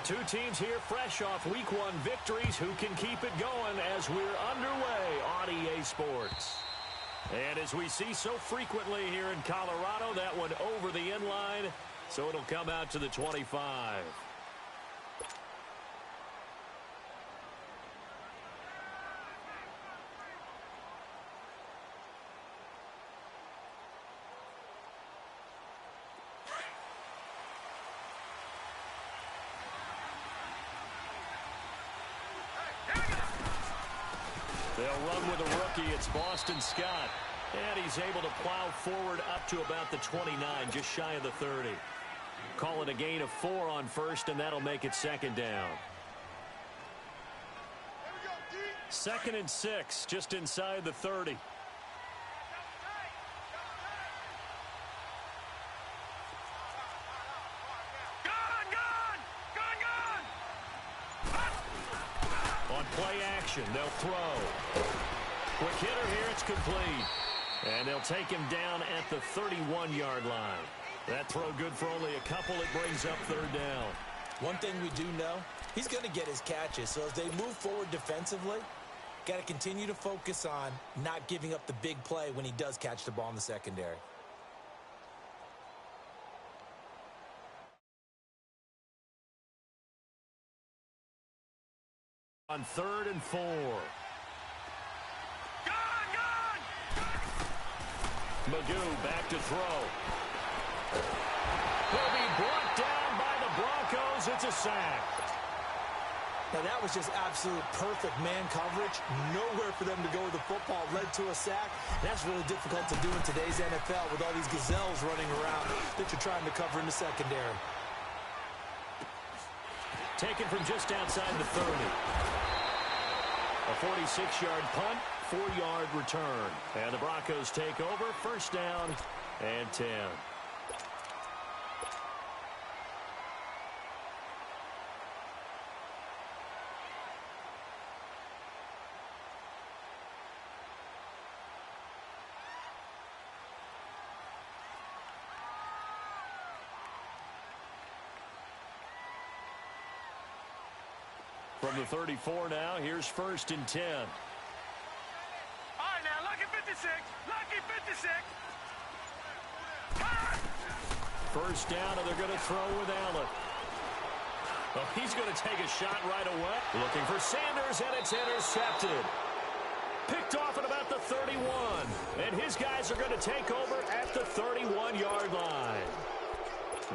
Two teams here fresh off Week 1 victories. Who can keep it going as we're underway on EA Sports? And as we see so frequently here in Colorado, that one over the end line, so it'll come out to the 25. They'll run with a rookie. It's Boston Scott. And he's able to plow forward up to about the 29, just shy of the 30. Call it a gain of 4 on first, and that'll make it second down. 2nd and 6, just inside the 30. On play action, they'll throw. Quick hitter here, it's complete. And they'll take him down at the 31-yard line. That throw good for only a couple. It brings up 3rd down. One thing we do know, he's going to get his catches. So as they move forward defensively, got to continue to focus on not giving up the big play when he does catch the ball in the secondary. On 3rd and 4. Magoo back to throw. He'll be brought down by the Broncos. It's a sack. Now that was just absolute perfect man coverage. Nowhere for them to go with the football. Led to a sack. That's really difficult to do in today's NFL with all these gazelles running around that you're trying to cover in the secondary. Taken from just outside the 30. A 46-yard punt, 4-yard return. And the Broncos take over, 1st down and 10. From the 34 now, here's 1st and 10. All right, now, lucky 56. Lucky 56. 1st down, and they're going to throw with Allen. Well, he's going to take a shot right away. Looking for Sanders, and it's intercepted. Picked off at about the 31. And his guys are going to take over at the 31-yard line.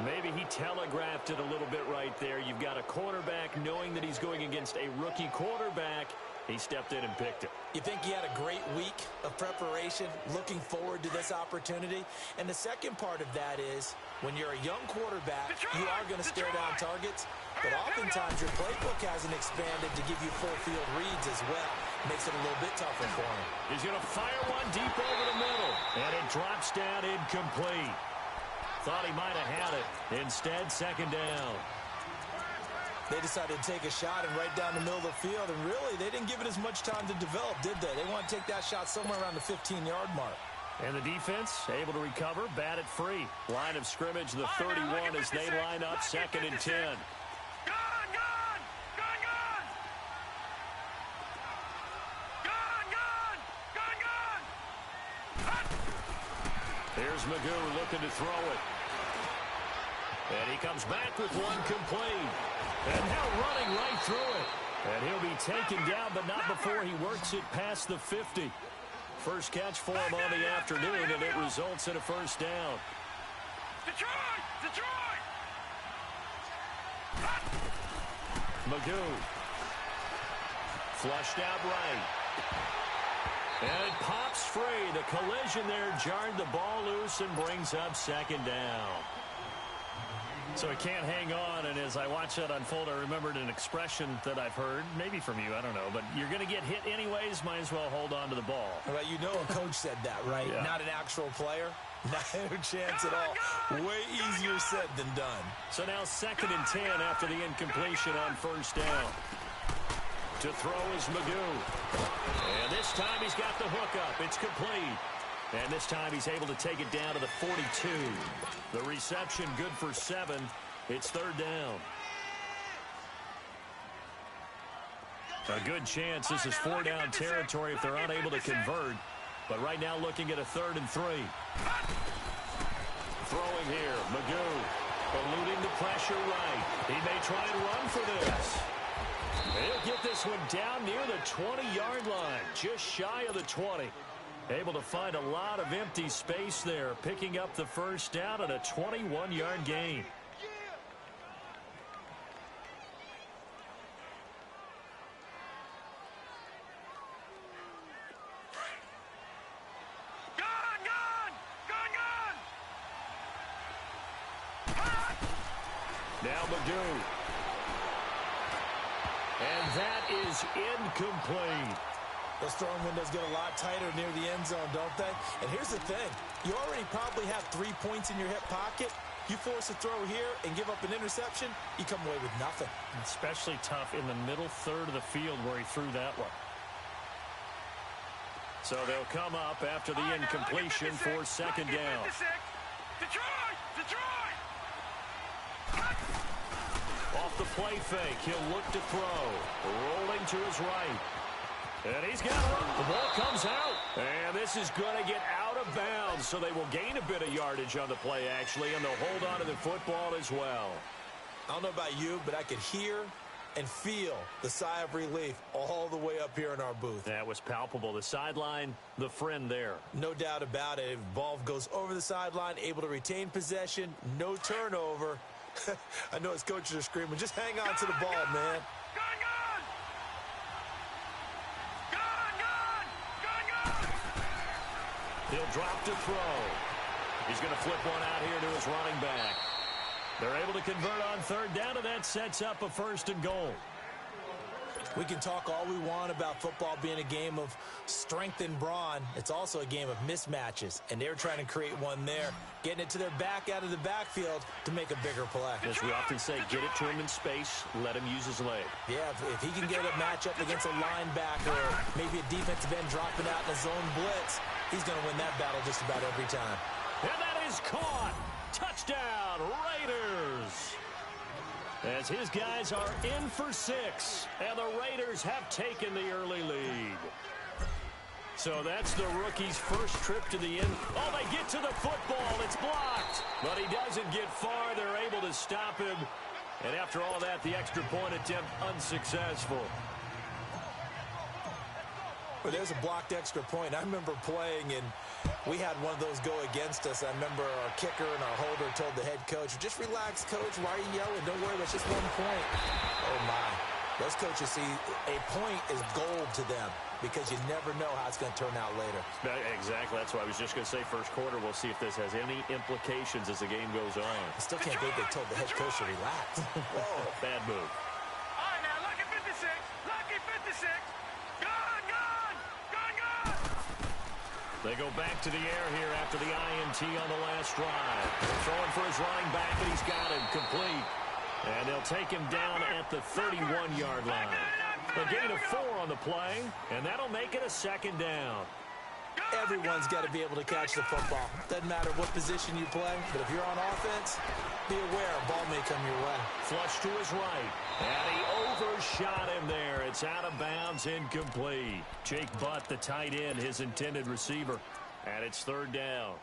Maybe he telegraphed it a little bit right there. You've got a quarterback knowing that he's going against a rookie quarterback. He stepped in and picked it. You think he had a great week of preparation, looking forward to this opportunity? And the second part of that is, when you're a young quarterback, you are going to stare down targets, but oftentimes your playbook hasn't expanded to give you full field reads as well. Makes it a little bit tougher for him. He's going to fire one deep over the middle, and it drops down incomplete. Thought he might have had it. Instead, 2nd down. They decided to take a shot and right down the middle of the field, and really, they didn't give it as much time to develop, did they? They want to take that shot somewhere around the 15-yard mark. And the defense able to recover, bat it free. Line of scrimmage, the 31 as they line up, 2nd and 10. Here's Magoo looking to throw it. And he comes back with one complete. And now running right through it. And he'll be taken down, but not before he works it past the 50. First catch for him on the afternoon, and it results in a 1st down. Detroit! Detroit! Magoo. Flushed out right. And it pops free. The collision there jarred the ball loose and brings up 2nd down. So he can't hang on, and as I watch that unfold, I remembered an expression that I've heard, maybe from you, I don't know, but you're going to get hit anyways, might as well hold on to the ball. Well, you know a coach said that, right? Yeah. Not an actual player. No chance at all. Way easier said than done. So now 2nd and 10 after the incompletion on 1st down. To throw is Magoo. And this time he's got the hook up. It's complete. And this time he's able to take it down to the 42. The reception good for 7. It's 3rd down. A good chance this is 4-down territory if they're unable to convert. But right now looking at a 3rd and 3. Throwing here, Magoo. Eluding the pressure right. He may try and run for this. He'll get this one down near the 20-yard line. Just shy of the 20. Able to find a lot of empty space there. Picking up the first down and a 21-yard gain. Now Magoo. And that is incomplete. Those throwing windows get a lot tighter near the end zone, don't they? And here's the thing. You already probably have 3 points in your hip pocket. You force a throw here and give up an interception, you come away with nothing. Especially tough in the middle third of the field where he threw that one. So they'll come up after the incompletion for 2nd down. Off the play fake, he'll look to throw. Rolling to his right. And he's got it. The ball comes out. And this is going to get out of bounds, so they will gain a bit of yardage on the play, actually, and they'll hold on to the football as well. I don't know about you, but I could hear and feel the sigh of relief all the way up here in our booth. That was palpable. The sideline, the friend there. No doubt about it. If the ball goes over the sideline, able to retain possession, no turnover. I know his coaches are screaming, just hang on to the ball, man. He'll drop to throw. He's going to flip one out here to his running back. They're able to convert on 3rd down, and that sets up a 1st and goal. We can talk all we want about football being a game of strength and brawn. It's also a game of mismatches, and they're trying to create one there, getting it to their back out of the backfield to make a bigger play. As we often say, get it to him in space, let him use his leg. Yeah, if he can get a matchup against a linebacker or maybe a defensive end dropping out in a zone blitz, he's going to win that battle just about every time. And that is caught. Touchdown, Raiders. As his guys are in for 6, and the Raiders have taken the early lead. So that's the rookie's first trip to the end. Oh, they get to the football. It's blocked. But he doesn't get far. They're able to stop him. And after all that, the extra point attempt unsuccessful. Well, there's a blocked extra point. I remember playing, and we had one of those go against us. I remember our kicker and our holder told the head coach, just relax, coach. Why are you yelling? Don't worry, it's just 1 point. Oh, my. Those coaches see a point is gold to them because you never know how it's going to turn out later. Exactly. That's what I was just going to say. First quarter, we'll see if this has any implications as the game goes on. I still can't believe they told the head coach to relax. Whoa. Bad move. All right, now, lucky 56. Lucky 56. They go back to the air here after the INT on the last drive. They're throwing for his running back, and he's got him complete. And they'll take him down at the 31-yard line. A gain of 4 on the play, and that'll make it a 2nd down. Everyone's got to be able to catch the football. Doesn't matter what position you play, but if you're on offense, be aware a ball may come your way. Flush to his right, and he overshot him there. It's out of bounds, incomplete. Jake Butt, the tight end, his intended receiver, and it's 3rd down.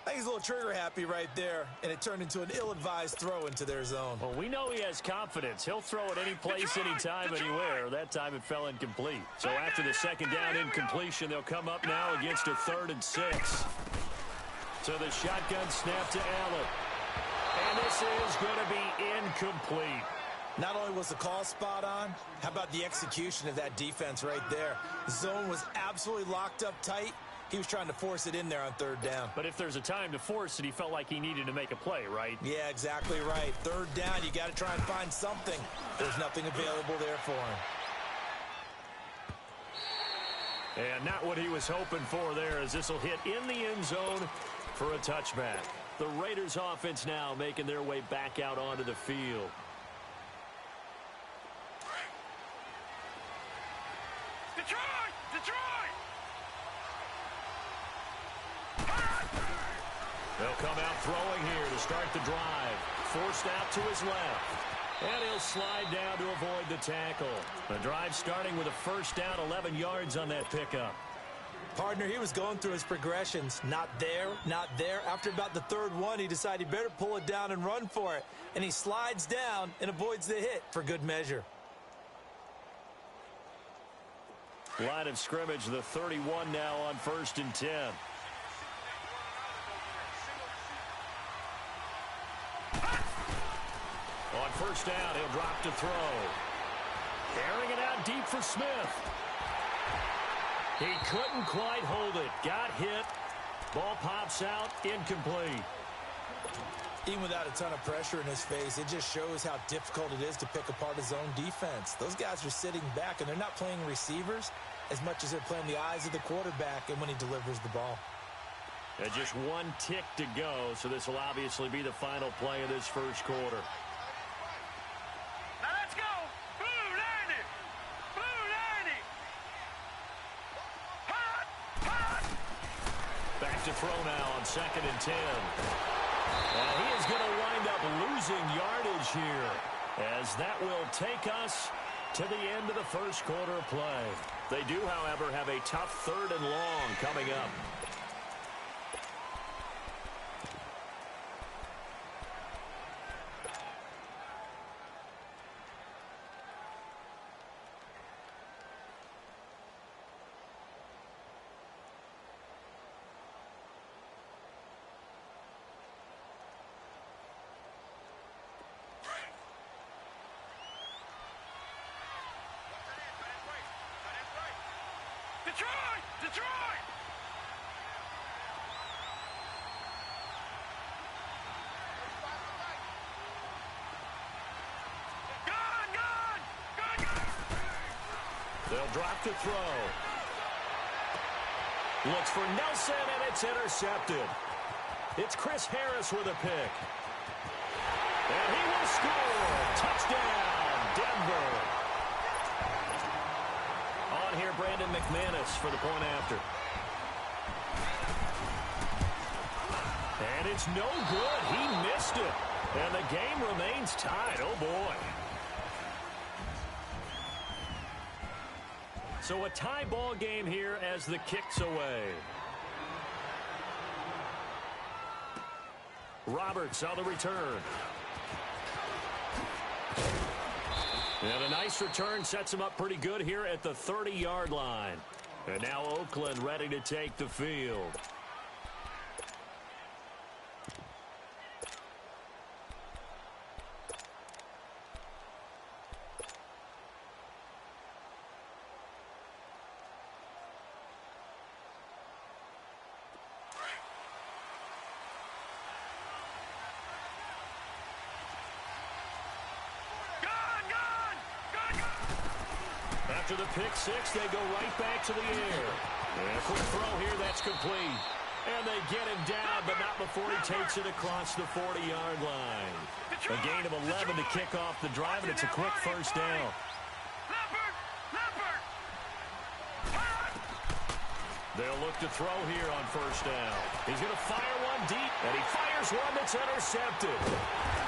I think he's a little trigger happy right there, and it turned into an ill-advised throw into their zone. Well, we know he has confidence. He'll throw it any place, anytime, anywhere. That time it fell incomplete. So after the 2nd down incompletion, they'll come up now against a 3rd and 6. So the shotgun snap to Allen. And this is going to be incomplete. Not only was the call spot on, how about the execution of that defense right there? The zone was absolutely locked up tight. He was trying to force it in there on 3rd down. But if there's a time to force it, he felt like he needed to make a play, right? Yeah, exactly right. 3rd down, you got to try and find something. There's nothing available there for him. And not what he was hoping for there, as this will hit in the end zone for a touchback. The Raiders offense now making their way back out onto the field. Detroit! Detroit! They'll come out throwing here to start the drive. Forced out to his left. And he'll slide down to avoid the tackle. The drive starting with a first down, 11 yards on that pickup. Partner, he was going through his progressions. Not there, not there. After about the third one, he decided he better pull it down and run for it. And he slides down and avoids the hit for good measure. Line of scrimmage, the 31 now on 1st and 10. On first down, he'll drop to throw. Carrying it out deep for Smith. He couldn't quite hold it. Got hit. Ball pops out. Incomplete. Even without a ton of pressure in his face, it just shows how difficult it is to pick apart his own defense. Those guys are sitting back, and they're not playing receivers as much as they're playing the eyes of the quarterback and when he delivers the ball. And just one tick to go, so this will obviously be the final play of this first quarter. Now let's go. Blue 90. Blue 90. Hot. Hot. Back to throw now on 2nd and 10. And he is going to wind up losing yardage here, as that will take us to the end of the first quarter of play. They do, however, have a tough 3rd and long coming up. Detroit! Detroit! Gone! Gone! Gone! Gone! They'll drop to throw. Looks for Nelson, and it's intercepted. It's Chris Harris with a pick. And he will score. Touchdown, Denver. On here, Brandon McManus for the point after. And it's no good. He missed it. And the game remains tied. Oh, boy. So a tie ball game here as the kick's away. Roberts on the return. And a nice return sets him up pretty good here at the 30-yard line. And now Oakland ready to take the field. After the pick six, they go right back to the air. And a quick throw here, that's complete. And they get him down, but not before he takes it across the 40-yard line. A gain of 11 to kick off the drive, and it's a quick first down. They'll look to throw here on first down. He's going to fire one deep, and he fires one that's intercepted.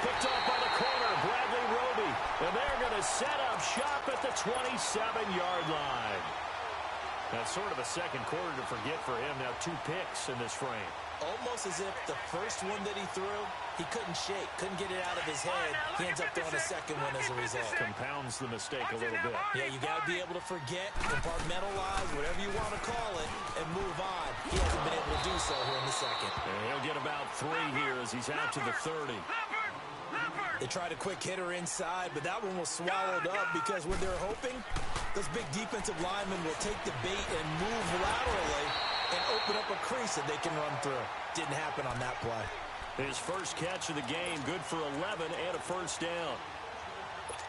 Picked off by the corner, Bradley Roby. And they're going to set up shop at the 27-yard line. That's sort of a second quarter to forget for him. Now 2 picks in this frame. Almost as if the first one that he threw, he couldn't shake, couldn't get it out of his head. He ends up throwing a second one as a result. Compounds the mistake a little bit. Yeah, you got to be able to forget, compartmentalize, whatever you want to call it, and move on. He hasn't been able to do so here in the second. And he'll get about 3 here as he's out to the 30. They tried a quick hitter inside, but that one was swallowed up because when they're hoping, those big defensive linemen will take the bait and move laterally and open up a crease that they can run through. Didn't happen on that play. His first catch of the game, good for 11 and a first down.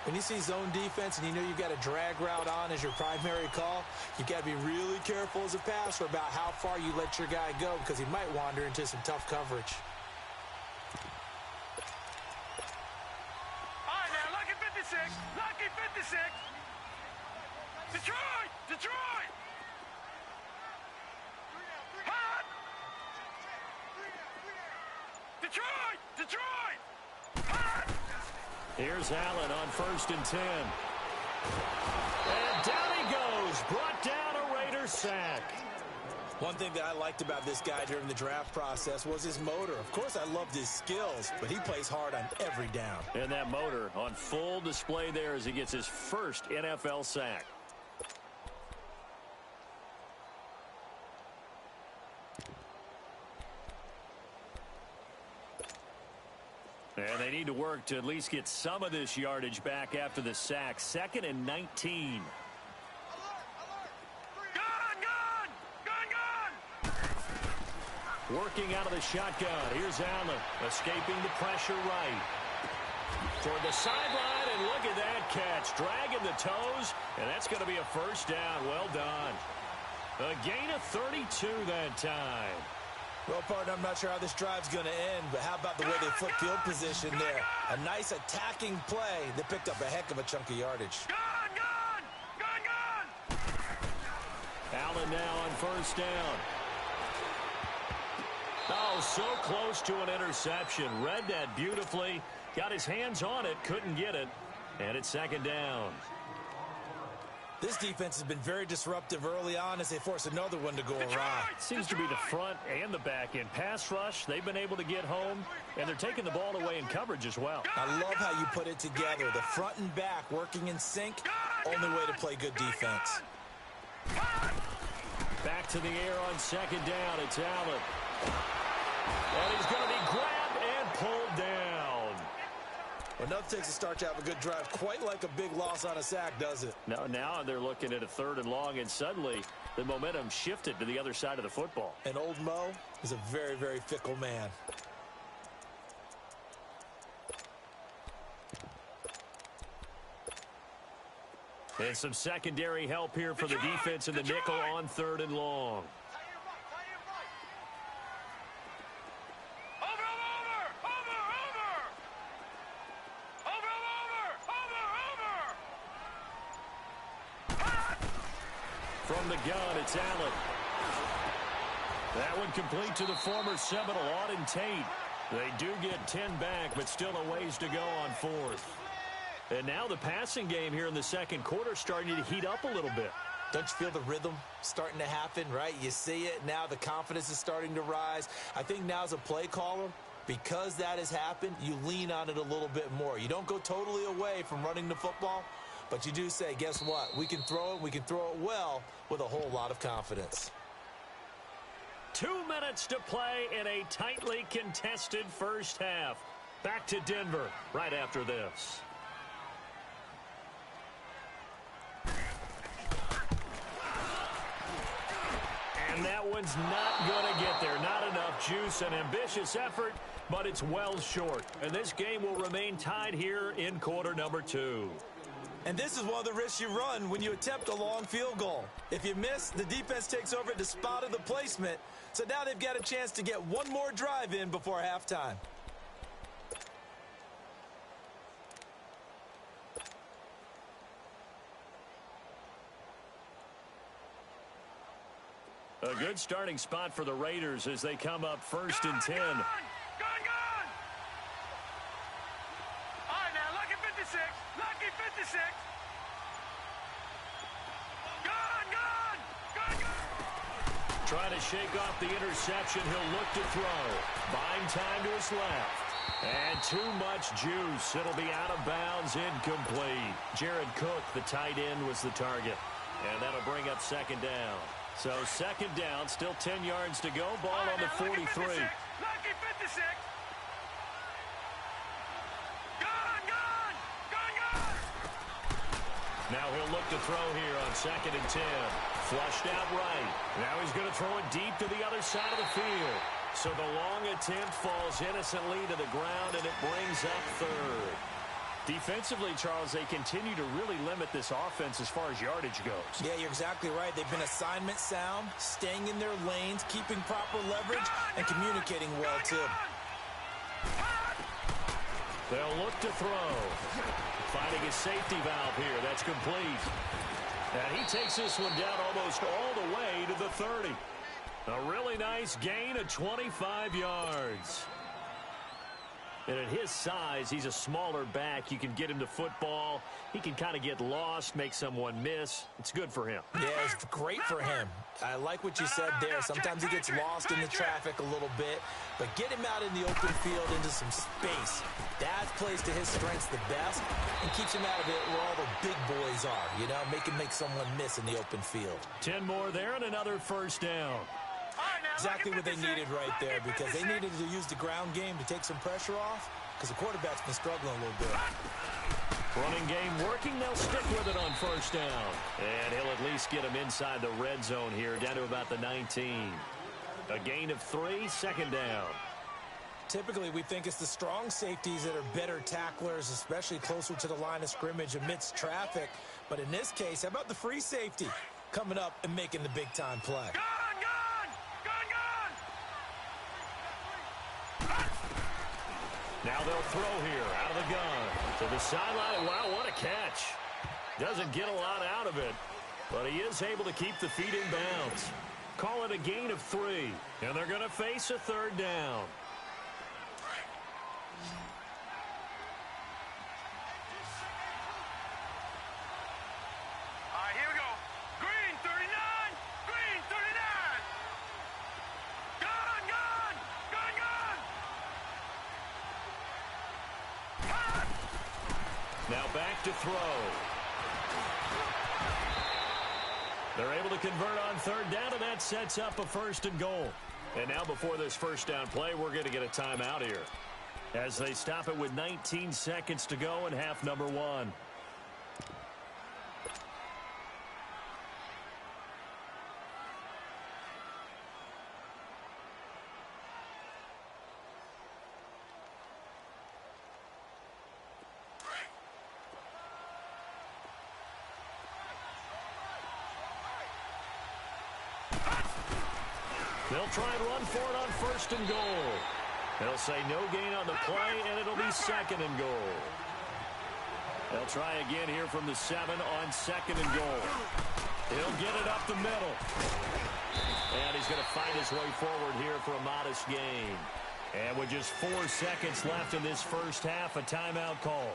When you see zone defense and you know you've got a drag route on as your primary call, you've got to be really careful as a passer about how far you let your guy go because he might wander into some tough coverage. All right, now, lucky 56. Lucky 56. Detroit! Detroit! Hot! Detroit! Detroit! Hot! Here's Allen on 1st and 10. And down he goes. Brought down a Raider sack. One thing that I liked about this guy during the draft process was his motor. Of course, I loved his skills, but he plays hard on every down. And that motor on full display there as he gets his first NFL sack. And they need to work to at least get some of this yardage back after the sack. 2nd and 19. Working out of the shotgun. Here's Allen escaping the pressure right. Toward the sideline, and look at that catch. Dragging the toes, and that's going to be a first down. Well done. A gain of 32 that time. Well, partner, I'm not sure how this drive's going to end, but how about the way they flip field position there? A nice attacking play that picked up a heck of a chunk of yardage. Allen now on 1st down. Oh, so close to an interception. Read that beautifully. Got his hands on it. Couldn't get it. And it's 2nd down. This defense has been very disruptive early on as they force another one to go awry. Seems to be the front and the back end. Pass rush, they've been able to get home, and they're taking the ball away in coverage as well. I love how you put it together. The front and back working in sync. Only way to play good defense. Back to the air on 2nd down. It's Allen. And he's going to be grabbed and pulled down. Well, nothing takes a start to have a good drive quite like a big loss on a sack, does it? No, now they're looking at a 3rd and long, and suddenly the momentum shifted to the other side of the football. And old Mo is a very, very fickle man. And some secondary help here for the defense in the nickel on 3rd and long. From the gun, it's Allen. That one complete to the former Seminole, Auden Tate. They do get 10 back, but still a ways to go on 4th. And now the passing game here in the 2nd quarter starting to heat up a little bit. Don't you feel the rhythm starting to happen, right? You see it. Now the confidence is starting to rise. I think now as a play caller, because that has happened, you lean on it a little bit more. You don't go totally away from running the football, but you do say, guess what? We can throw it. We can throw it well with a whole lot of confidence. 2 minutes to play in a tightly contested first half. Back to Denver right after this. And that one's not going to get there. Not enough juice. An ambitious effort, but it's well short. And this game will remain tied here in quarter number 2. And this is one of the risks you run when you attempt a long field goal. If you miss, the defense takes over at the spot of the placement. So now they've got a chance to get one more drive in before halftime. A good starting spot for the Raiders as they come up 1st and 10. All right, now, lucky 56. Lucky 56. Trying to shake off the interception. He'll look to throw. Buying time to his left. And too much juice. It'll be out of bounds, incomplete. Jared Cook, the tight end, was the target. And that'll bring up 2nd down. So 2nd down, still 10 yards to go. Ball on the 43. Lucky 56. Now he'll look to throw here on 2nd and 10. Flushed out right. Now he's going to throw it deep to the other side of the field. So the long attempt falls innocently to the ground, and it brings up 3rd. Defensively, Charles, they continue to really limit this offense as far as yardage goes. Yeah, you're exactly right. They've been assignment sound, staying in their lanes, keeping proper leverage, and communicating well, too. They'll look to throw. Finding his safety valve here. That's complete. And he takes this one down almost all the way to the 30. A really nice gain of 25 yards. And at his size, he's a smaller back. You can get him to football. He can kind of get lost, make someone miss. It's good for him. Yeah, it's great for him. I like what you said there. Sometimes he gets lost in the traffic a little bit, but get him out in the open field into some space. That plays to his strengths the best and keeps him out of it where all the big boys are, you know, make someone miss in the open field. 10 more there and another first down. Exactly what they needed right there, because they needed to use the ground game to take some pressure off, because the quarterback's been struggling a little bit. Running game working. They'll stick with it on first down. And he'll at least get him inside the red zone here, down to about the 19. A gain of 3, second down. Typically, we think it's the strong safeties that are better tacklers, especially closer to the line of scrimmage amidst traffic. But in this case, how about the free safety coming up and making the big-time play? Now they'll throw here out of the gun to the sideline. Wow, what a catch. Doesn't get a lot out of it, but he is able to keep the feet in bounds. Call it a gain of 3, and they're going to face a third down. All right, here we go. Green 39. Green 39. Gun, gun. Gun, gun. Now back to throw. They're able to convert on third down, and that sets up a first and goal. And now before this first down play, we're going to get a timeout here, as they stop it with 19 seconds to go in half number 1. They'll try and run for it on first and goal. They'll say no gain on the play, and it'll be second and goal. They'll try again here from the 7 on second and goal. He'll get it up the middle. And he's going to fight his way forward here for a modest gain. And with just 4 seconds left in this first half, a timeout call.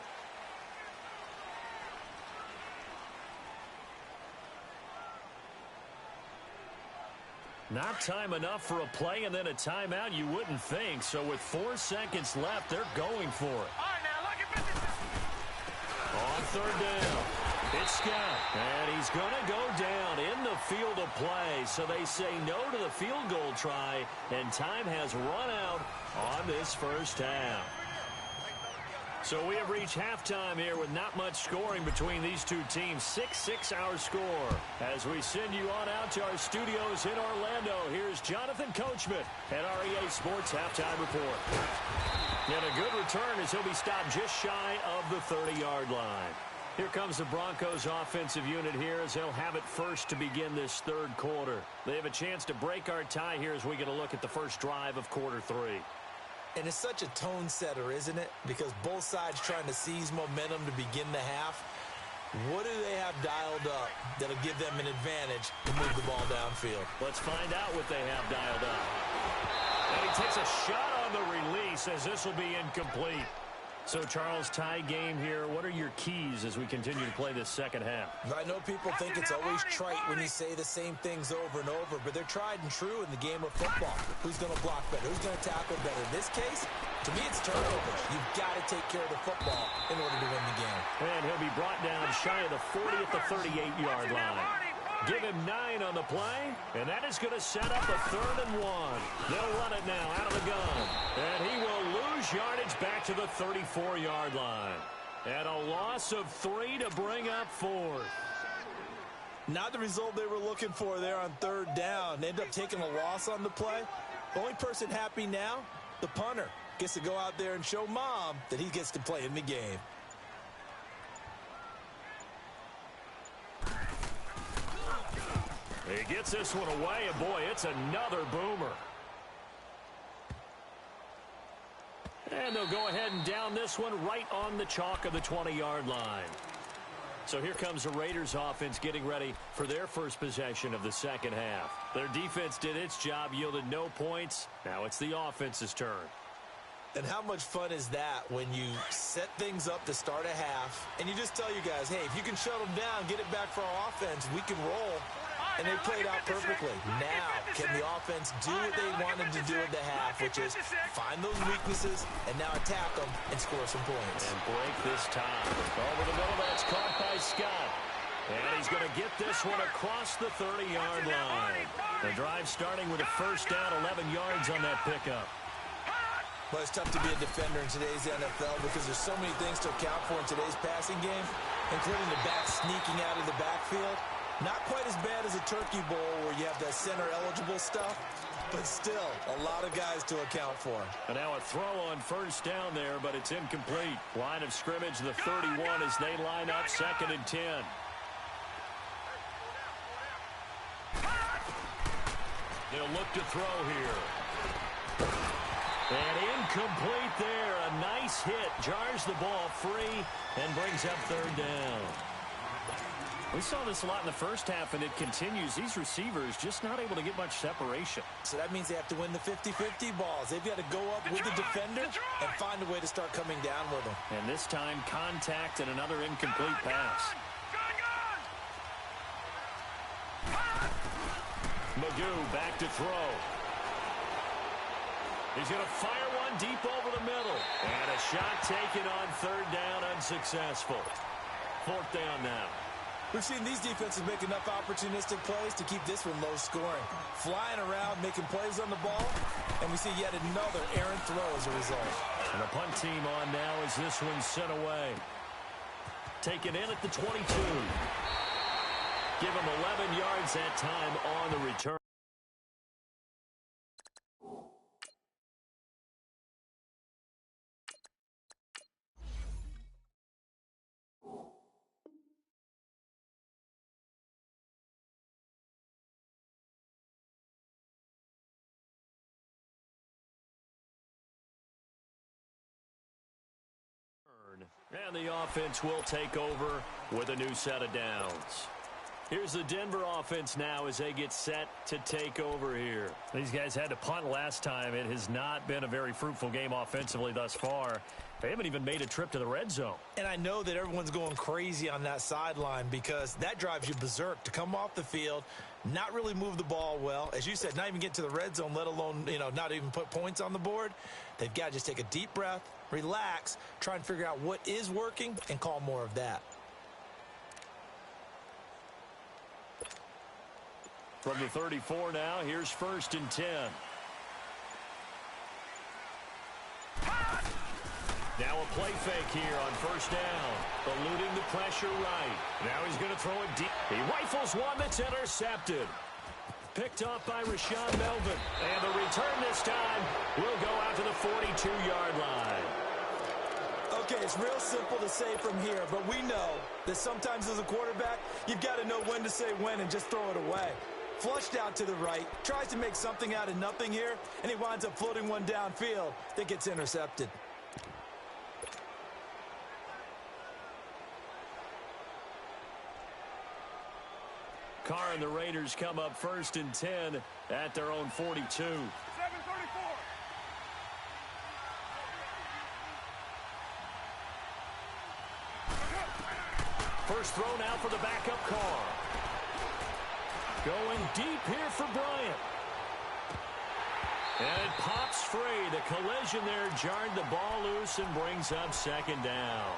Not time enough for a play and then a timeout, you wouldn't think. So with 4 seconds left, they're going for it. All right, now, look at this. On third down, it's Scott. And he's going to go down in the field of play. So they say no to the field goal try, and time has run out on this first half. So we have reached halftime here with not much scoring between these two teams. 6-6 our score. As we send you on out to our studios in Orlando, here's Jonathan Coachman at REA Sports Halftime Report. And a good return as he'll be stopped just shy of the 30-yard line. Here comes the Broncos offensive unit here as they'll have it first to begin this third quarter. They have a chance to break our tie here as we get a look at the first drive of quarter 3. And it's such a tone setter, isn't it? Because both sides trying to seize momentum to begin the half. What do they have dialed up that'll give them an advantage to move the ball downfield? Let's find out what they have dialed up. And he takes a shot on the release as this will be incomplete. So, Charles, tie game here. What are your keys as we continue to play this second half? I know people think it's always trite when you say the same things over and over, but they're tried and true in the game of football. Who's going to block better? Who's going to tackle better? In this case, to me, it's turnovers. You've got to take care of the football in order to win the game. And he'll be brought down shy of the 40 at the 38-yard line. Give him 9 on the play, and that is going to set up a 3rd and 1. They'll run it now out of the gun, and he will lose yardage back to the 34-yard line. And a loss of 3 to bring up 4th. Not the result they were looking for there on third down. They end up taking a loss on the play. The only person happy now, the punter, gets to go out there and show mom that he gets to play in the game. He gets this one away, and boy, it's another boomer. And they'll go ahead and down this one right on the chalk of the 20-yard line. So here comes the Raiders offense getting ready for their first possession of the second half. Their defense did its job, yielded no points. Now it's the offense's turn. And how much fun is that when you set things up to start a half, and you just tell you guys, hey, if you can shut them down, get it back for our offense, we can roll. And they played out perfectly. Now, can the offense do what they wanted to do at the half, which is find those weaknesses and now attack them and score some points. And break this time. Over the middle, that's caught by Scott. And he's going to get this one across the 30-yard line. The drive starting with a first down, 11 yards on that pickup. Well, it's tough to be a defender in today's NFL because there's so many things to account for in today's passing game, including the back sneaking out of the backfield. Not quite as bad as a turkey bowl where you have that center-eligible stuff, but still a lot of guys to account for. And now a throw on first down there, but it's incomplete. Line of scrimmage, the 31 as they line up, 2nd and 10. They'll look to throw here. And incomplete there. A nice hit. Jars the ball free and brings up 3rd down. We saw this a lot in the first half, and it continues. These receivers just not able to get much separation. So that means they have to win the 50-50 balls. They've got to go up with the defender and find a way to start coming down with them. And this time, contact and another incomplete pass. Magoo back to throw. He's going to fire one deep over the middle. And a shot taken on 3rd down, unsuccessful. 4th down now. We've seen these defenses make enough opportunistic plays to keep this one low scoring. Flying around, making plays on the ball, and we see yet another errant throw as a result. And the punt team on now as this one's sent away. Taken in at the 22. Give him 11 yards that time on the return. And the offense will take over with a new set of downs. Here's the Denver offense now as they get set to take over here. These guys had to punt last time. It has not been a very fruitful game offensively thus far. They haven't even made a trip to the red zone. And I know that everyone's going crazy on that sideline because that drives you berserk to come off the field, not really move the ball well. As you said, not even get to the red zone, let alone, not even put points on the board. They've got to just take a deep breath, relax, try and figure out what is working, and call more of that. From the 34 now, here's 1st and 10. Now a play fake here on 1st down. Eluding the pressure right. Now he's going to throw it deep. He rifles one that's intercepted. Picked off by Rashaan Melvin. And the return this time will go out to the 42-yard line. Okay, it's real simple to say from here, but we know that sometimes as a quarterback, you've got to know when to say when and just throw it away. Flushed out to the right, tries to make something out of nothing here, and he winds up floating one downfield that gets intercepted. Carr and the Raiders come up 1st and 10 at their own 42. 7:34. First throw now for the backup Carr. Going deep here for Bryant. And it pops free. The collision there jarred the ball loose and brings up 2nd down.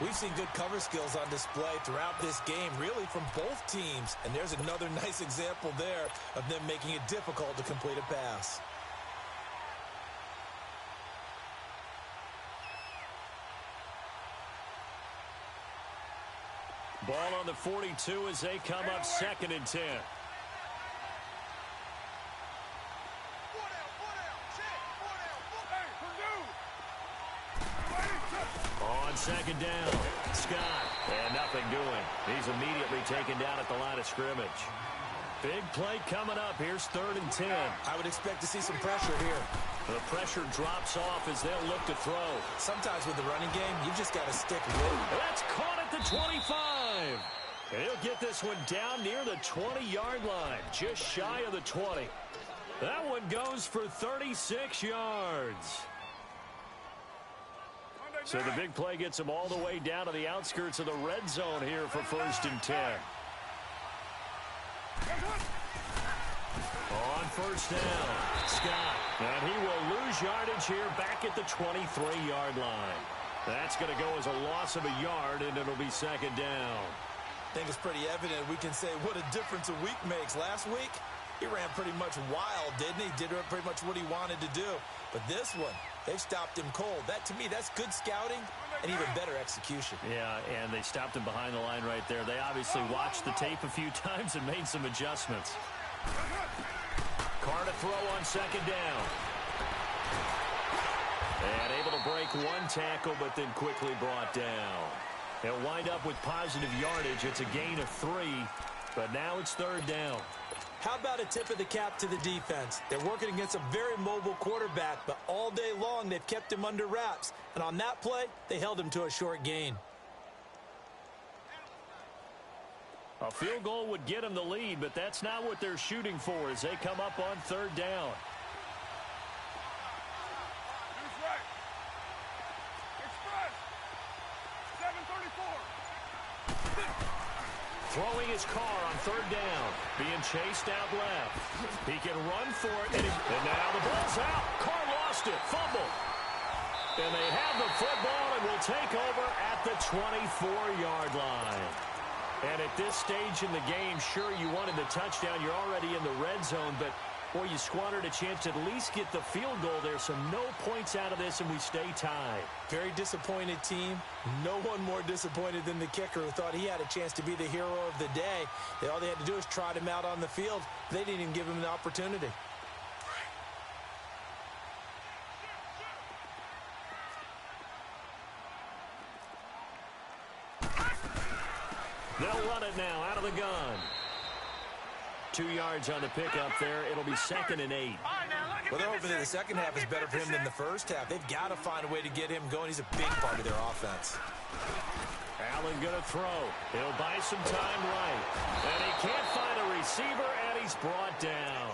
We've seen good cover skills on display throughout this game, really from both teams. And there's another nice example there of them making it difficult to complete a pass. Ball on the 42 as they come up 2nd and 10. On 2nd down, Scott, and nothing doing. He's immediately taken down at the line of scrimmage. Big play coming up. Here's 3rd and 10. I would expect to see some pressure here. The pressure drops off as they'll look to throw. Sometimes with the running game, you just got to stick with it. That's caught at the 25. And he'll get this one down near the 20-yard line, just shy of the 20. That one goes for 36 yards. So the big play gets them all the way down to the outskirts of the red zone here for 1st and 10. On 1st down, Scott. And he will lose yardage here back at the 23-yard line. That's going to go as a loss of a yard, and it'll be 2nd down. I think it's pretty evident we can say what a difference a week makes. Last week, he ran pretty much wild, didn't he? Did pretty much what he wanted to do. But this one, they've stopped him cold. That, to me, that's good scouting and even better execution. Yeah, and they stopped him behind the line right there. They obviously watched the tape a few times and made some adjustments. Carr to throw on 2nd down. And able to break one tackle, but then quickly brought down. They'll wind up with positive yardage. It's a gain of 3, but now it's 3rd down. How about a tip of the cap to the defense? They're working against a very mobile quarterback, but all day long they've kept him under wraps. And on that play, they held him to a short gain. A field goal would get them the lead, but that's not what they're shooting for as they come up on 3rd down. Throwing his Carr on 3rd down. Being chased out left. He can run for it. And now the ball's out. Carr lost it. Fumble. And they have the football and will take over at the 24-yard line. And at this stage in the game, sure, you wanted the touchdown. You're already in the red zone, but, boy, you squandered a chance to at least get the field goal there. So no points out of this, and we stay tied. Very disappointed team. No one more disappointed than the kicker who thought he had a chance to be the hero of the day. All they had to do was trot him out on the field. They didn't even give him the opportunity. They'll run it now out of the gun. 2 yards on the pickup there. It'll be 2nd and 8. Well, they're hoping that the second half is better for him than the first half. They've got to find a way to get him going. He's a big part of their offense. Allen going to throw. He'll buy some time right. And he can't find a receiver, and he's brought down.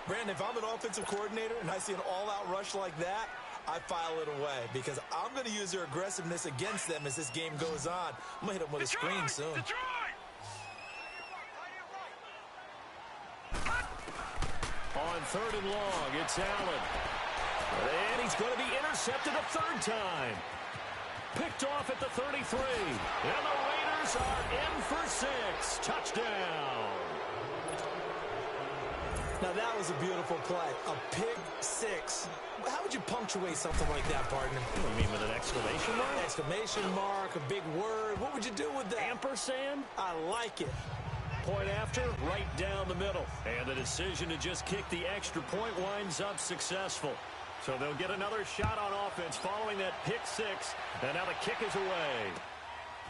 Brandon, if I'm an offensive coordinator and I see an all-out rush like that, I file it away because I'm going to use their aggressiveness against them as this game goes on. I'm going to hit them with a screen soon. On 3rd and long, it's Allen. And he's going to be intercepted a 3rd time. Picked off at the 33. And the Raiders are in for 6. Touchdown. Now, that was a beautiful play. A pick 6. How would you punctuate something like that, partner? You mean with an exclamation mark? Exclamation mark, a big word. What would you do with that? Ampersand? I like it. Point after, right down the middle. And the decision to just kick the extra point winds up successful. So they'll get another shot on offense following that pick 6. And now the kick is away.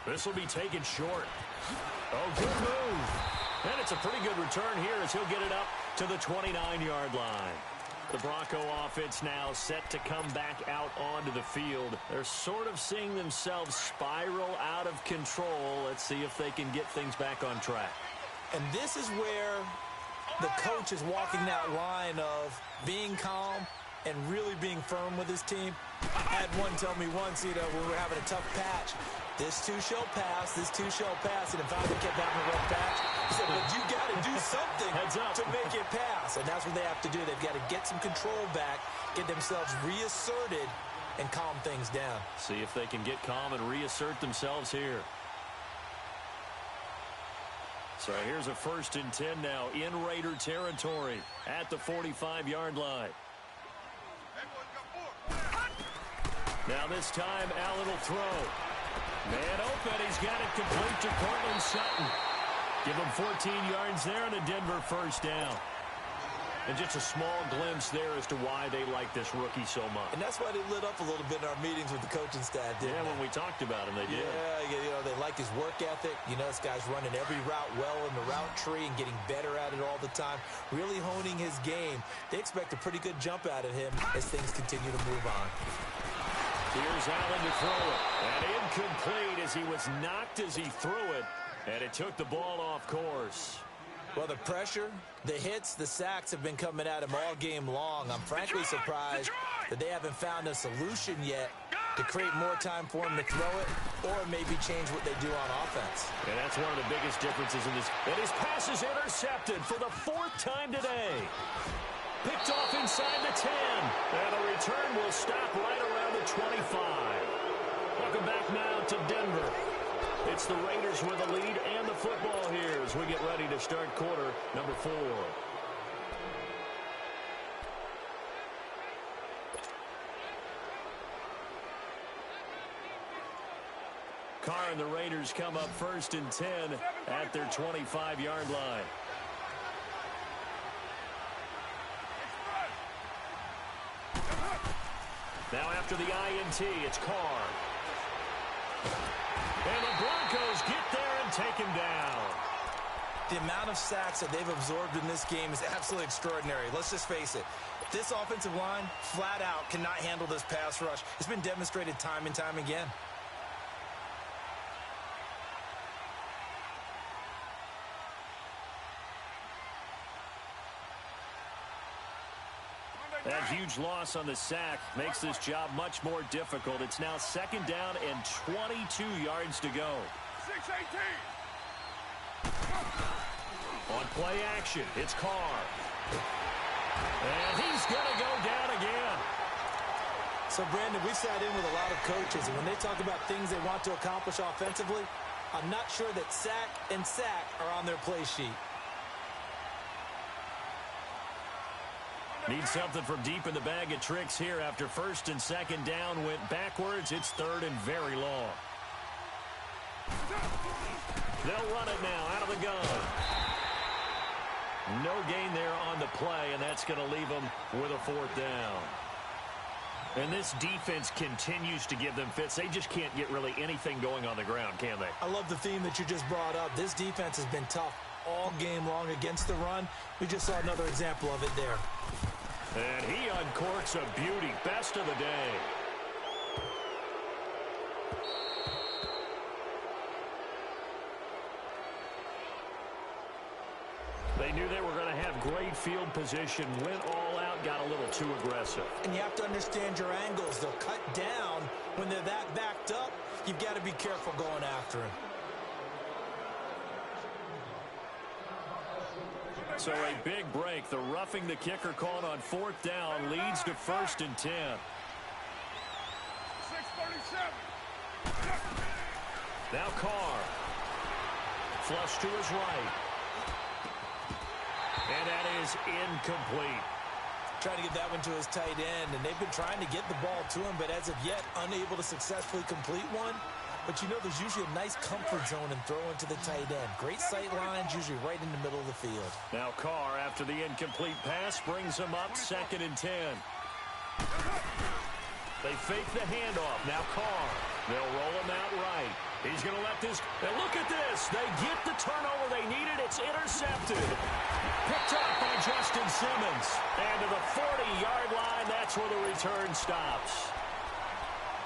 This will be taken short. Oh, good move. And it's a pretty good return here as he'll get it up to the 29-yard line. The Bronco offense now set to come back out onto the field. They're sort of seeing themselves spiral out of control. Let's see if they can get things back on track. And this is where the coach is walking that line of being calm and really being firm with his team. I had one tell me once, when we were having a tough patch, this too shall pass, this too shall pass, and if I kept having a rough patch, he said, well, you got to do something to make it pass, and that's what they have to do. They've got to get some control back, get themselves reasserted, and calm things down. See if they can get calm and reassert themselves here. So here's a 1st and 10 now in Raider territory at the 45-yard line. Now this time, Allen will throw. Man open, he's got it complete to Cortland Sutton. Give him 14 yards there and a Denver 1st down. And just a small glimpse there as to why they like this rookie so much. And that's why they lit up a little bit in our meetings with the coaching staff, didn't they? When we talked about him, they did. Yeah, they like his work ethic. This guy's running every route well in the route tree and getting better at it all the time, really honing his game. They expect a pretty good jump out of him as things continue to move on. Here's Allen to throw it. And incomplete as he was knocked as he threw it. And it took the ball off course. Well, the pressure, the hits, the sacks have been coming at him all game long. I'm frankly surprised that they haven't found a solution yet to create more time for him to throw it or maybe change what they do on offense. And that's one of the biggest differences in this. And his pass is intercepted for the 4th time today. Picked off inside the 10. And the return will stop right around the 25. Welcome back now to Denver. It's the Raiders with the lead and the football here as we get ready to start quarter number 4. Carr and the Raiders come up 1st and 10 at their 25-yard line. Now after the INT, it's Carr. And the Broncos get there and take him down. The amount of sacks that they've absorbed in this game is absolutely extraordinary. Let's just face it. This offensive line, flat out, cannot handle this pass rush. It's been demonstrated time and time again. That huge loss on the sack makes this job much more difficult. It's now 2nd down and 22 yards to go. 6-18. On play action, it's Carr. And he's going to go down again. So, Brandon, we've sat in with a lot of coaches, and when they talk about things they want to accomplish offensively, I'm not sure that sack and sack are on their play sheet. Need something from deep in the bag of tricks here after 1st and 2nd down went backwards. It's 3rd and very long. They'll run it now out of the gun. No gain there on the play, and that's going to leave them with a 4th down. And this defense continues to give them fits. They just can't get really anything going on the ground, can they? I love the theme that you just brought up. This defense has been tough all game long against the run. We just saw another example of it there. And he uncorks a beauty. Best of the day. They knew they were going to have great field position, went all out, got a little too aggressive. And you have to understand your angles. They'll cut down. When they're that backed up, you've got to be careful going after him. So a big break. The roughing the kicker called on 4th down leads to 1st and 10. 6:37. Now Carr. Flush to his right. And that is incomplete. Trying to get that one to his tight end, and they've been trying to get the ball to him, but as of yet, unable to successfully complete one. But you know there's usually a nice comfort zone in throwing to the tight end. Great sight lines, usually right in the middle of the field. Now Carr, after the incomplete pass, brings him up 2nd and 10. They fake the handoff. Now Carr. They'll roll him out right. He's going to let this. And look at this. They get the turnover they needed. It's intercepted. Picked up by Justin Simmons. And to the 40-yard line, that's where the return stops.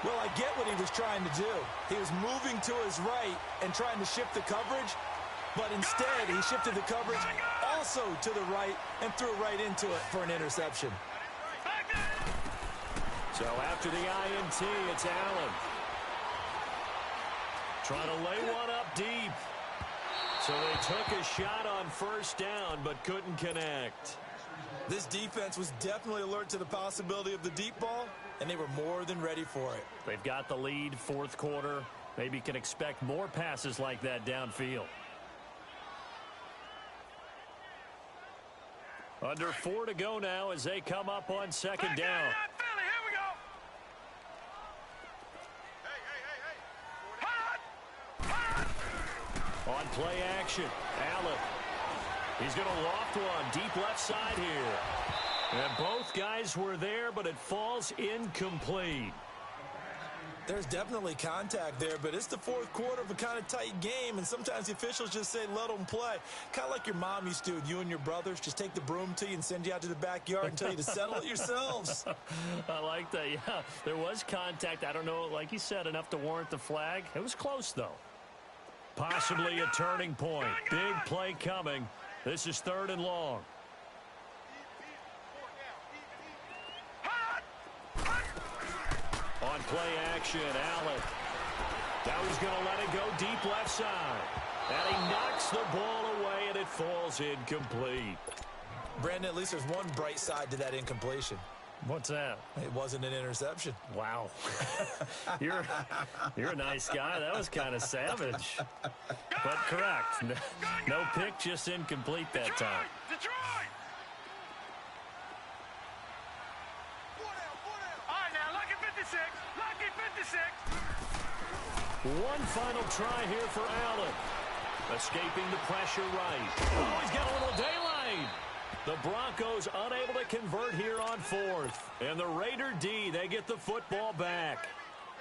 Well, I get what he was trying to do. He was moving to his right and trying to shift the coverage, but instead he shifted the coverage also to the right and threw right into it for an interception. So after the INT, it's Allen. Trying to lay one up deep. So they took a shot on 1st down, but couldn't connect. This defense was definitely alert to the possibility of the deep ball, and they were more than ready for it. They've got the lead, 4th quarter. Maybe can expect more passes like that downfield. Under 4 to go now as they come up on 2nd down. On play action, Allen. He's going to loft one deep left side here. And both guys were there, but it falls incomplete. There's definitely contact there, but it's the 4th quarter of a kind of tight game, and sometimes the officials just say, let them play. Kind of like your mom used to with you and your brothers. Just take the broom to you and send you out to the backyard and tell you to settle it yourselves. I like that, yeah. There was contact. I don't know, like you said, enough to warrant the flag. It was close, though. Possibly a turning point. Big play coming This is 3rd and long. On play action, Allen. Now he's going to let it go deep left side. And he knocks the ball away, and it falls incomplete. Brandon, at least there's one bright side to that incompletion. What's that? It wasn't an interception. Wow. You're a nice guy. That was kind of savage. But correct. No pick, just incomplete that time. Detroit! All right, now, lucky 56. Lucky 56. One final try here for Allen. Escaping the pressure right. Oh, he's got a little daylight. The Broncos unable to convert here on 4th. And the Raider D, they get the football back.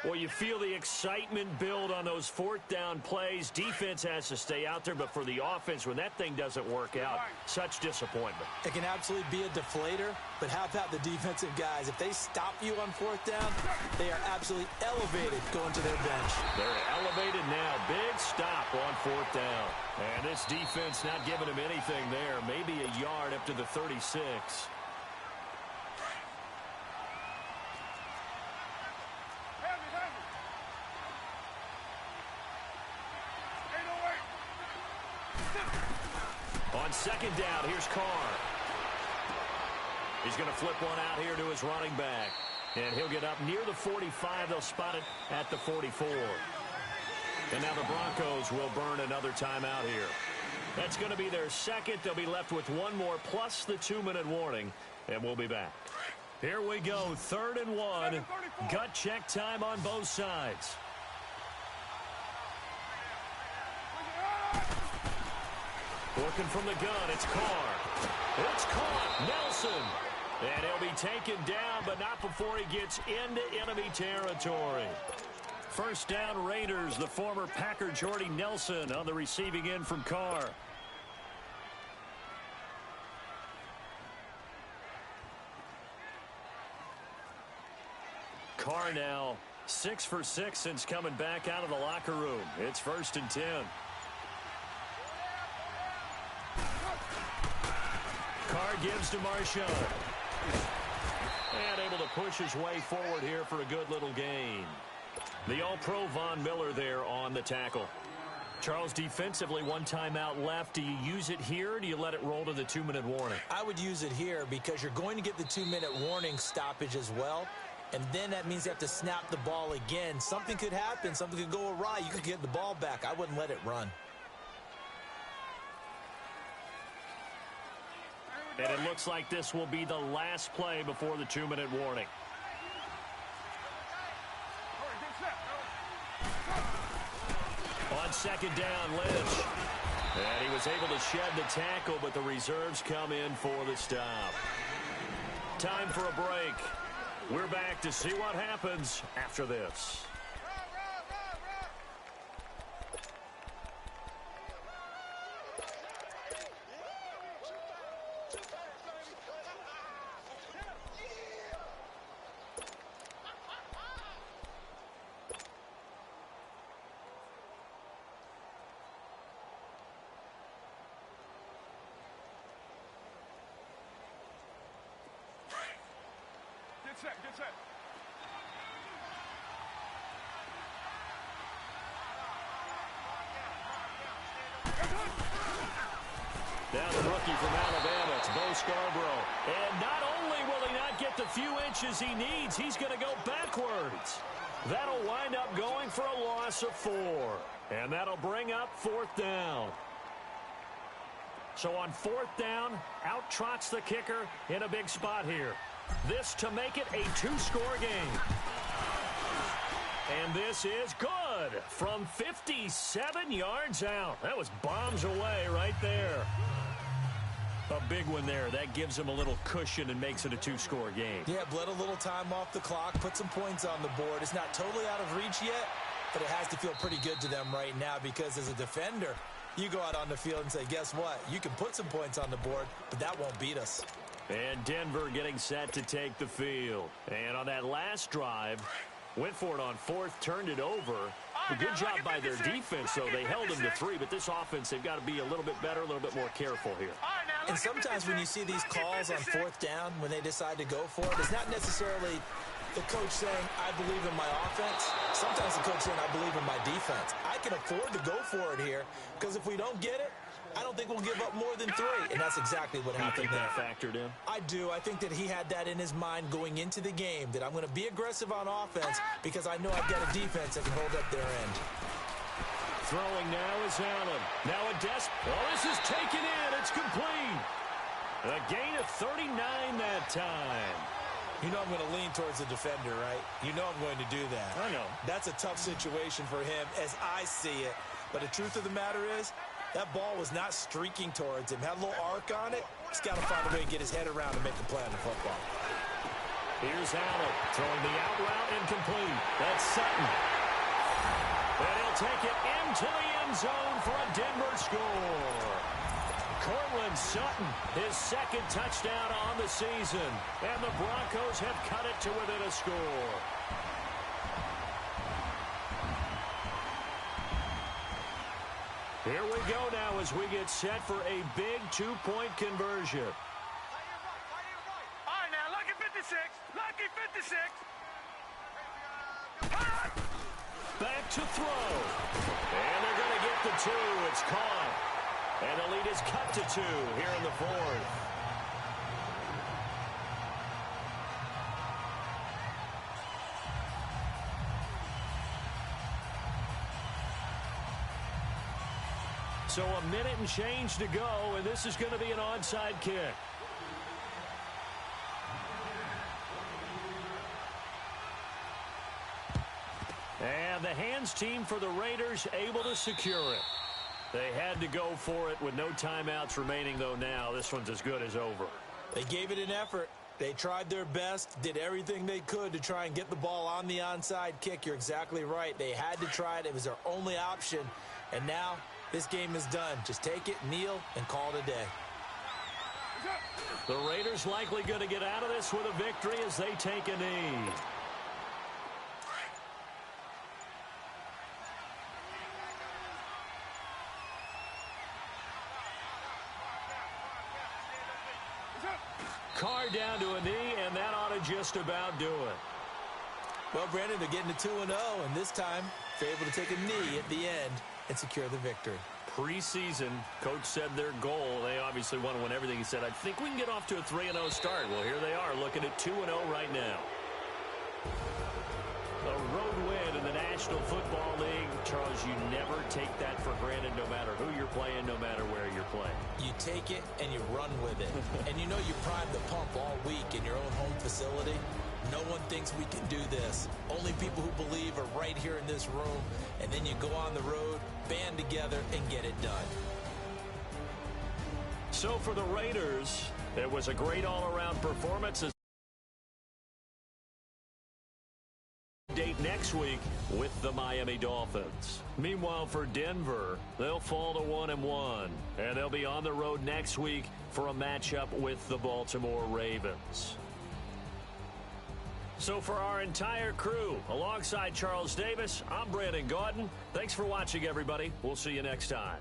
Well, you feel the excitement build on those 4th down plays. Defense has to stay out there, but for the offense, when that thing doesn't work out, such disappointment. It can absolutely be a deflator, but how about the defensive guys? If they stop you on 4th down, they are absolutely elevated going to their bench. They're elevated now. Big stop on 4th down. And this defense not giving him anything there. Maybe a yard up to the 36. On 2nd down, here's Carr. He's going to flip one out here to his running back. And he'll get up near the 45. They'll spot it at the 44. And now the Broncos will burn another timeout here. That's going to be their second. They'll be left with one more plus the 2-minute warning. And we'll be back. Here we go, 3rd and 1. Gut check time on both sides. Looking from the gun, it's Carr. It's caught, Nelson. And he'll be taken down, but not before he gets into enemy territory. 1st down, Raiders. The former Packer Jordy Nelson on the receiving end from Carr. Carr now 6 for 6 since coming back out of the locker room. It's 1st and 10. Carr gives to Marshawn. And able to push his way forward here for a good little gain. The All-Pro Von Miller there on the tackle. Charles, defensively, one timeout left. Do you use it here, or do you let it roll to the 2-minute warning? I would use it here because you're going to get the 2-minute warning stoppage as well. And then that means you have to snap the ball again. Something could happen. Something could go awry. You could get the ball back. I wouldn't let it run. And it looks like this will be the last play before the 2-minute warning. On 2nd down, Lynch. And he was able to shed the tackle, but the reserves come in for the stop. Time for a break. We're back to see what happens after this. Get set. Down the rookie from Alabama, it's Bo Scarborough. And not only will he not get the few inches he needs, he's going to go backwards. That'll wind up going for a loss of 4. And that'll bring up 4th down. So on 4th down, out trots the kicker in a big spot here. This to make it a 2-score game. And this is good from 57 yards out. That was bombs away right there. A big one there. That gives him a little cushion and makes it a 2-score game. Yeah, bled a little time off the clock, put some points on the board. It's not totally out of reach yet, but it has to feel pretty good to them right now because as a defender, you go out on the field and say, guess what? You can put some points on the board, but that won't beat us. And Denver getting set to take the field. And on that last drive, went for it on 4th, turned it over. A good job by their defense, though. They held them to 3, but this offense, they've got to be a little bit better, a little bit more careful here. And sometimes when you see these calls on 4th down, when they decide to go for it, it's not necessarily the coach saying, I believe in my offense. Sometimes the coach saying, I believe in my defense. I can afford to go for it here because if we don't get it, I don't think we'll give up more than 3. And that's exactly what happened there. You think that factored in? I do. I think that he had that in his mind going into the game, that I'm going to be aggressive on offense because I know I've got a defense that can hold up their end. Throwing now is Allen. Now a this is taken in. It's complete. A gain of 39 that time. You know I'm going to lean towards the defender, right? You know I'm going to do that. I know. That's a tough situation for him as I see it. But the truth of the matter is, that ball was not streaking towards him. Had a little arc on it. He's got to find a way to get his head around and make a play on the football. Here's Allen throwing the out route incomplete. That's Sutton. And he'll take it into the end zone for a Denver score. Cortland Sutton, his 2nd touchdown on the season. And the Broncos have cut it to within a score. Here we go now as we get set for a big 2-point conversion. All right, now, lucky 56. Lucky 56. Back to throw. And they're going to get the 2. It's caught. And the lead is cut to 2 here in the 4th. So a minute and change to go, and this is going to be an onside kick. And the hands team for the Raiders able to secure it. They had to go for it with no timeouts remaining, though now this one's as good as over. They gave it an effort. They tried their best, did everything they could to try and get the ball on the onside kick. You're exactly right. They had to try it. It was their only option. And now this game is done. Just take it, kneel, and call it a day. The Raiders likely going to get out of this with a victory as they take a knee. Carr down to a knee, and that ought to just about do it. Well, Brandon, they're getting to 2-0, and this time they're able to take a knee at the end and secure the victory. Preseason, coach said their goal, they obviously want to win everything. He said, I think we can get off to a 3-0 start. Well, here they are looking at 2-0 right now. A road win in the National Football League. Charles, you never take that for granted no matter who you're playing, no matter where you're playing. You take it and you run with it. And you know you prime the pump all week in your own home facility. No one thinks we can do this. Only people who believe are right here in this room. And then you go on the road, band together, and get it done. So for the Raiders, it was a great all-around performance. Date next week with the Miami Dolphins. Meanwhile, for Denver, they'll fall to 1-1, and they'll be on the road next week for a matchup with the Baltimore Ravens. So for our entire crew, alongside Charles Davis, I'm Brandon Gaudin. Thanks for watching, everybody. We'll see you next time.